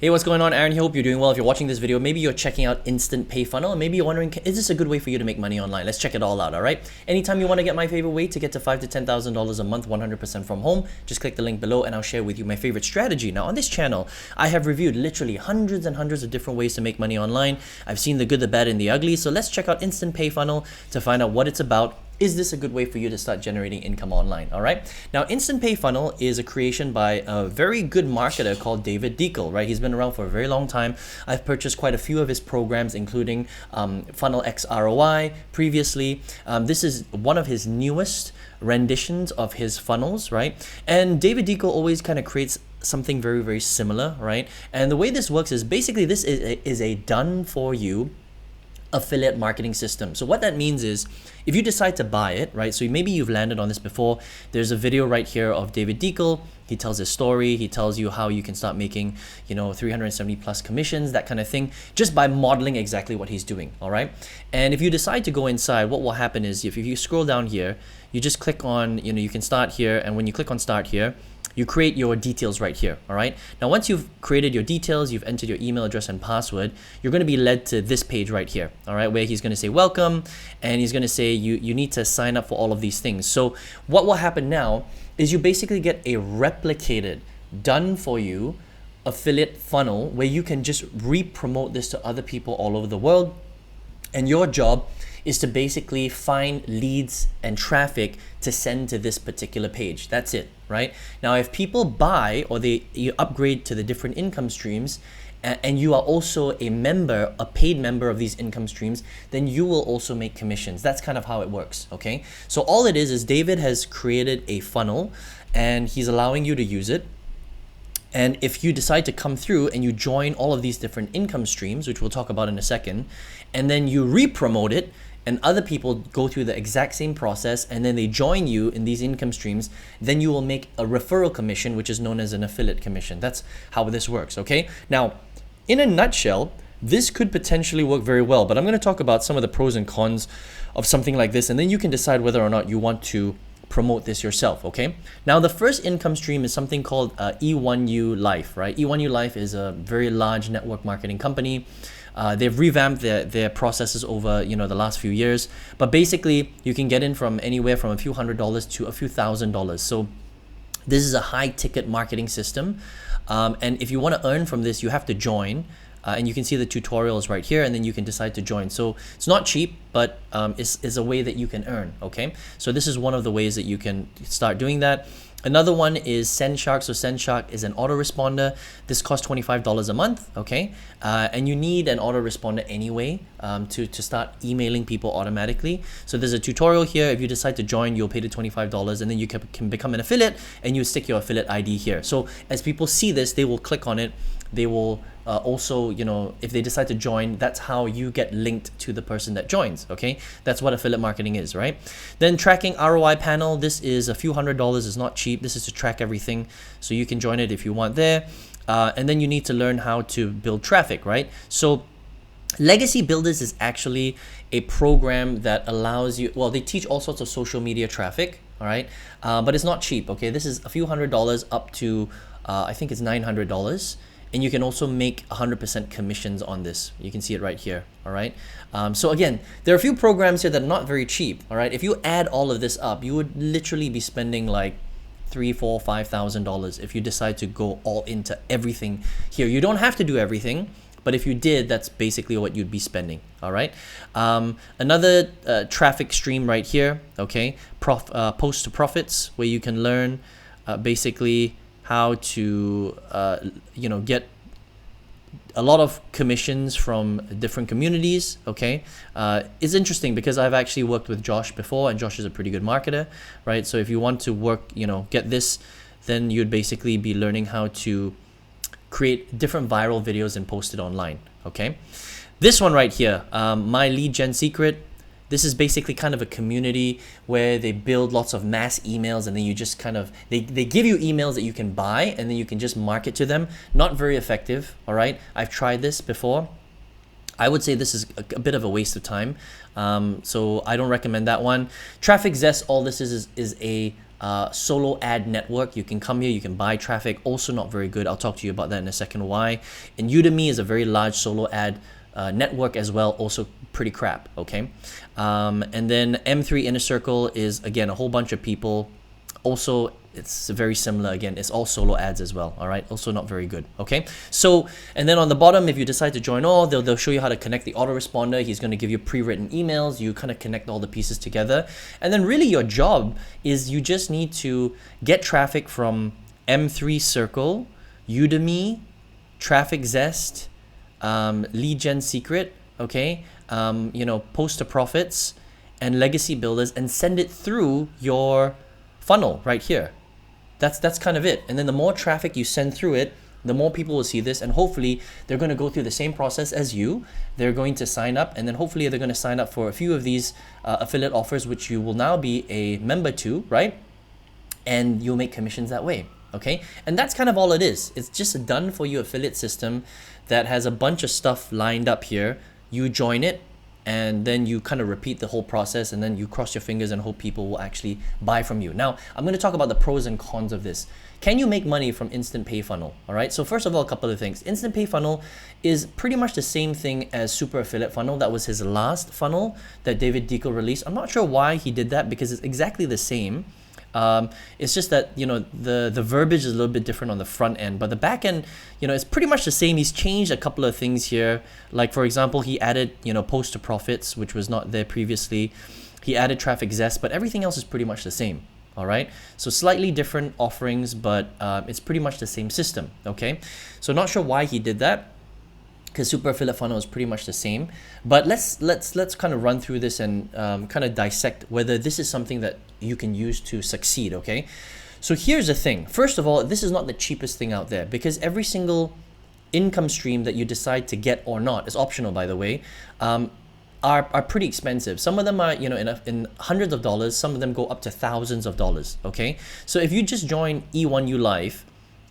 Hey, what's going on? Aaron here. Hope you're doing well. If you're watching this video, maybe you're checking out Instant Pay Funnel, and maybe you're wondering, is this a good way for you to make money online? Let's check it all out, all right? Anytime you want to get my favorite way to get to $5,000 to $10,000 a month, 100% from home, just click the link below and I'll share with you my favorite strategy. Now, on this channel, I have reviewed literally hundreds and hundreds of different ways to make money online. I've seen the good, the bad, and the ugly. So let's check out Instant Pay Funnel to find out what it's about. Is this a good way for you to start generating income online? All right. Now, Instant Pay Funnel is a creation by a very good marketer called David Deacle, right? He's been around for a very long time. I've purchased quite a few of his programs, including Funnel X ROI previously. This is one of his newest renditions of his funnels, right? And David Deacle always kind of creates something very, very similar, right? And the way this works is basically this is a done for you affiliate marketing system. So what that means is if you decide to buy it, right? So maybe you've landed on this before. There's a video right here of David Deacle. He tells his story. He tells you how you can start making, 370 plus commissions, that kind of thing, just by modeling exactly what he's doing, all right? And if you decide to go inside, what will happen is if you scroll down here, you just click on, you can start here. And when you click on start here, you create your details right here, all right? Now, once you've created your details, you've entered your email address and password, you're gonna be led to this page right here, all right? Where he's gonna say, welcome, and he's gonna say, you need to sign up for all of these things. So what will happen now is you basically get a replicated, done for you affiliate funnel where you can just re-promote this to other people all over the world. And your job is to basically find leads and traffic to send to this particular page. That's it, right? Now, if people buy or you upgrade to the different income streams, and you are also a member, a paid member of these income streams, then you will also make commissions. That's kind of how it works, okay? So all it is David has created a funnel and he's allowing you to use it. And if you decide to come through and you join all of these different income streams, which we'll talk about in a second, and then you re-promote it, and other people go through the exact same process and then they join you in these income streams, then you will make a referral commission, which is known as an affiliate commission. That's how this works, okay? Now, in a nutshell, this could potentially work very well, but I'm going to talk about some of the pros and cons of something like this, and then you can decide whether or not you want to promote this yourself, okay? Now, the first income stream is something called E1U Life, right? E1U Life is a very large network marketing company. They've revamped their processes over the last few years, but basically you can get in from anywhere from a few $100s to a few $1,000s. So this is a high ticket marketing system, and if you want to earn from this, you have to join. And you can see the tutorials right here, and then you can decide to join. So it's not cheap, but it's a way that you can earn, okay? So this is one of the ways that you can start doing that. Another one is SendShark. So SendShark is an autoresponder. This costs $25 a month, okay? And you need an autoresponder anyway to start emailing people automatically. So there's a tutorial here. If you decide to join, you'll pay the $25 and then you can become an affiliate and you stick your affiliate ID here. So as people see this, they will click on it. They will also, if they decide to join, that's how you get linked to the person that joins, okay? That's what affiliate marketing is, right? Then tracking ROI panel, this is a few $100s, it's not cheap. This is to track everything. So you can join it if you want there. And then you need to learn how to build traffic, right? So Legacy Builders is actually a program that allows you, well, they teach all sorts of social media traffic, all right? But it's not cheap, okay? This is a few $100s up to, I think it's $900. And you can also make 100% commissions on this. You can see it right here, all right? So again, there are a few programs here that are not very cheap, all right? If you add all of this up, you would literally be spending like $3,000, $4,000, $5,000 if you decide to go all into everything here. You don't have to do everything, but if you did, that's basically what you'd be spending, all right? Another traffic stream right here, okay? Post to profits, where you can learn basically how to get a lot of commissions from different communities, okay? It's interesting because I've actually worked with Josh before, and Josh is a pretty good marketer, right? So if you want to work, get this, then you'd basically be learning how to create different viral videos and post it online, okay? This one right here, My Lead Gen Secret. This is basically kind of a community where they build lots of mass emails, and then you just kind of, they give you emails that you can buy and then you can just market to them. Not very effective, all right? I've tried this before. I would say this is a bit of a waste of time. So I don't recommend that one. Traffic Zest, all this is a solo ad network. You can come here, you can buy traffic, also not very good. I'll talk to you about that in a second why. And Udemy is a very large solo ad network as well, also pretty crap, okay? And then M3 Inner Circle is, again, a whole bunch of people. Also, it's very similar. Again, it's all solo ads as well, all right? Also not very good, okay? So, and then on the bottom, if you decide to join all, they'll show you how to connect the autoresponder. He's going to give you pre-written emails. You kind of connect all the pieces together. And then really your job is you just need to get traffic from M3 Circle, Udemy, Traffic Zest, Lead Gen Secret, okay? You know, Poster Profits and Legacy Builders, and send it through your funnel right here. That's kind of it. And then the more traffic you send through it, the more people will see this, and hopefully they're going to go through the same process as you. They're going to sign up, and then hopefully they're going to sign up for a few of these affiliate offers, which you will now be a member to, right? And you'll make commissions that way, okay? And that's kind of all it is. It's just a done for you affiliate system that has a bunch of stuff lined up here. You join it, and then you kind of repeat the whole process, and then you cross your fingers and hope people will actually buy from you. Now, I'm going to talk about the pros and cons of this. Can you make money from Instant Pay Funnel? All right. So first of all, a couple of things. Instant Pay Funnel is pretty much the same thing as Super Affiliate Funnel. That was his last funnel that David Deco released. I'm not sure why he did that, because it's exactly the same. It's just that, you know, the verbiage is a little bit different on the front end, but the back end, you know, it's pretty much the same. He's changed a couple of things here. Like, for example, he added, you know, Poster Profits, which was not there previously. He added Traffic Zest, but everything else is pretty much the same. All right. So slightly different offerings, but it's pretty much the same system. Okay. So not sure why he did that, because Super Affiliate Funnel is pretty much the same. But let's kind of run through this and kind of dissect whether this is something that you can use to succeed, okay? So here's the thing. First of all, this is not the cheapest thing out there, because every single income stream that you decide to get or not, is optional, by the way, are pretty expensive. Some of them are, you know, in hundreds of dollars. Some of them go up to thousands of dollars, okay? So if you just join E1U Live,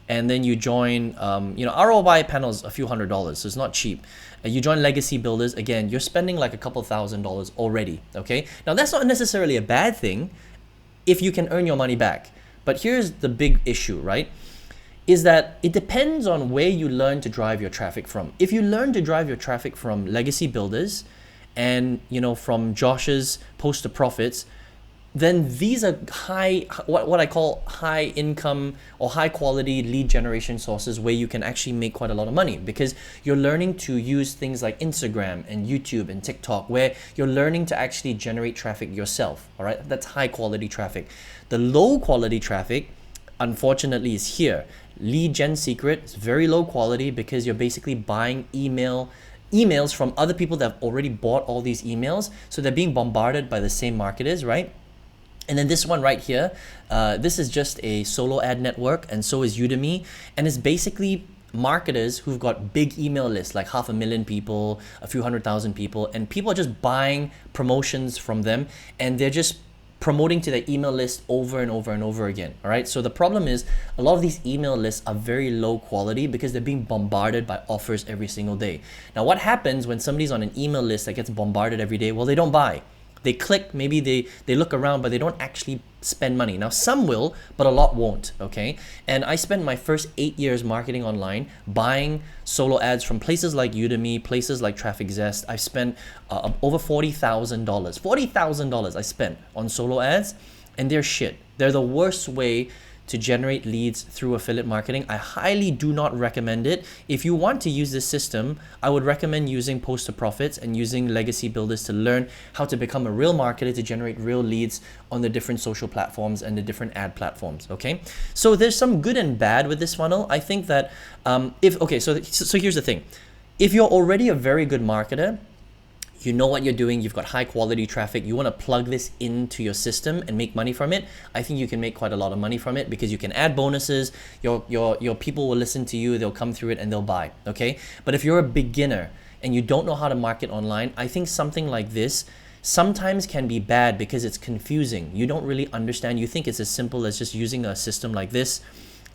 and then you join, you know, ROI panels a few $100s, so it's not cheap. You join Legacy Builders, again, you're spending like a couple $1,000s already, okay? Now, that's not necessarily a bad thing if you can earn your money back. But here's the big issue, right? Is that it depends on where you learn to drive your traffic from. If you learn to drive your traffic from Legacy Builders and, you know, from Josh's Poster Profits, then these are what I call high income or high quality lead generation sources where you can actually make quite a lot of money, because you're learning to use things like Instagram and YouTube and TikTok, where you're learning to actually generate traffic yourself. All right, that's high quality traffic. The low quality traffic, unfortunately, is here. Lead Gen Secret is very low quality, because you're basically buying emails from other people that have already bought all these emails, so they're being bombarded by the same marketers, right? And then this one right here, this is just a solo ad network, and so is Udemy. And it's basically marketers who've got big email lists, like 500,000 people, a few 100,000 people, and people are just buying promotions from them, and they're just promoting to their email list over and over and over again. All right. So the problem is a lot of these email lists are very low quality, because they're being bombarded by offers every single day. Now, what happens when somebody's on an email list that gets bombarded every day? Well, they don't buy. They click, maybe they look around, but they don't actually spend money. Now, some will, but a lot won't, okay? And I spent my first 8 years marketing online, buying solo ads from places like Udemy, places like Traffic Zest. I spent over $40,000. $40,000 I spent on solo ads, and they're shit. They're the worst way to generate leads through affiliate marketing. I highly do not recommend it. If you want to use this system, I would recommend using Poster Profits and using Legacy Builders to learn how to become a real marketer, to generate real leads on the different social platforms and the different ad platforms, okay? So there's some good and bad with this funnel. I think that so here's the thing. If you're already a very good marketer, you know what you're doing, you've got high quality traffic, you want to plug this into your system and make money from it, I think you can make quite a lot of money from it, because you can add bonuses, your people will listen to you, they'll come through it and they'll buy, okay? But if you're a beginner and you don't know how to market online, I think something like this sometimes can be bad, because it's confusing. You don't really understand. You think it's as simple as just using a system like this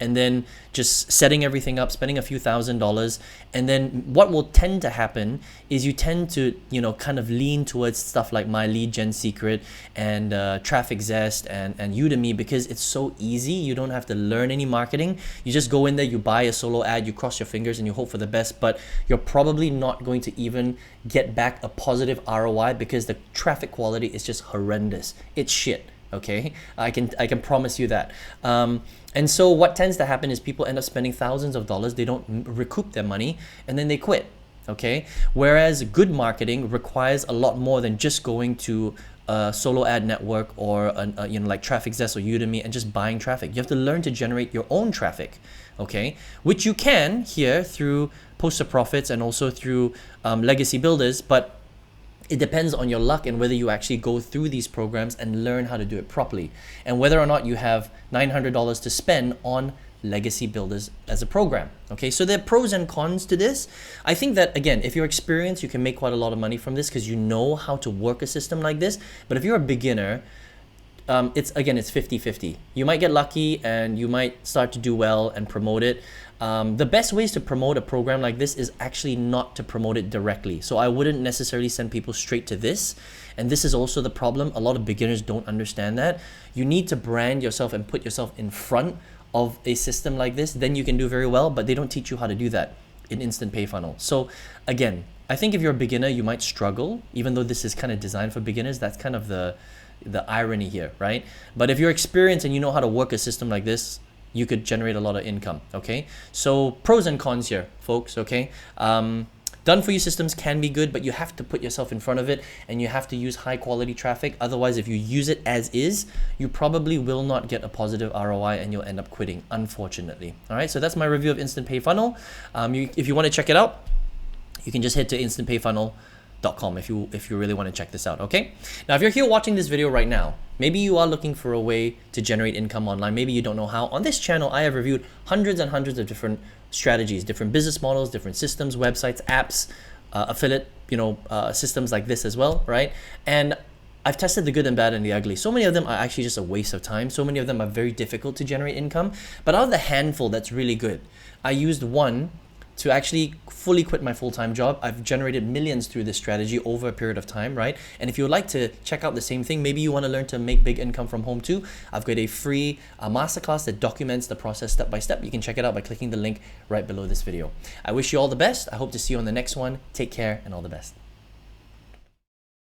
and then just setting everything up, spending a few $1,000s. And then what will tend to happen is you tend to, kind of lean towards stuff like My Lead Gen Secret and Traffic Zest and Udemy, because it's so easy. You don't have to learn any marketing. You just go in there, you buy a solo ad, you cross your fingers and you hope for the best, but you're probably not going to even get back a positive ROI because the traffic quality is just horrendous. It's shit. Okay, I can promise you that. And so what tends to happen is people end up spending thousands of dollars. They don't recoup their money and then they quit. Okay, whereas good marketing requires a lot more than just going to a solo ad network or like Traffic Zest or Udemy and just buying traffic. You have to learn to generate your own traffic. Okay, which you can here through Poster Profits and also through Legacy Builders, but it depends on your luck and whether you actually go through these programs and learn how to do it properly, and whether or not you have $900 to spend on Legacy Builders as a program. Okay, so there are pros and cons to this. I think that, again, if you're experienced, you can make quite a lot of money from this because you know how to work a system like this. But if you're a beginner, it's 50-50. You might get lucky and you might start to do well and promote it. The best ways to promote a program like this is actually not to promote it directly. So I wouldn't necessarily send people straight to this. And this is also the problem. A lot of beginners don't understand that. You need to brand yourself and put yourself in front of a system like this. Then you can do very well, but they don't teach you how to do that in Instant Pay Funnel. So again, I think if you're a beginner, you might struggle, even though this is kind of designed for beginners. That's kind of the irony here, right? But if you're experienced and you know how to work a system like this, you could generate a lot of income. Okay, so pros and cons here, folks. Okay, done for you systems can be good, but you have to put yourself in front of it and you have to use high quality traffic. Otherwise, if you use it as is, you probably will not get a positive ROI and you'll end up quitting, unfortunately. All right, so that's my review of Instant Pay Funnel. If you want to check it out, you can just head to instantpayfunnel.com if you really want to check this out. Okay, now if you're here watching this video right now, maybe you are looking for a way to generate income online. Maybe you don't know how. On this channel, I have reviewed hundreds and hundreds of different strategies, different business models, different systems, websites, apps, affiliate, systems like this as well, right? And I've tested the good and bad and the ugly. So many of them are actually just a waste of time. So many of them are very difficult to generate income. But out of the handful that's really good, I used one to actually fully quit my full-time job. I've generated millions through this strategy over a period of time, right? And if you would like to check out the same thing, maybe you want to learn to make big income from home too, I've got a free masterclass that documents the process step by step. You can check it out by clicking the link right below this video. I wish you all the best. I hope to see you on the next one. Take care and all the best.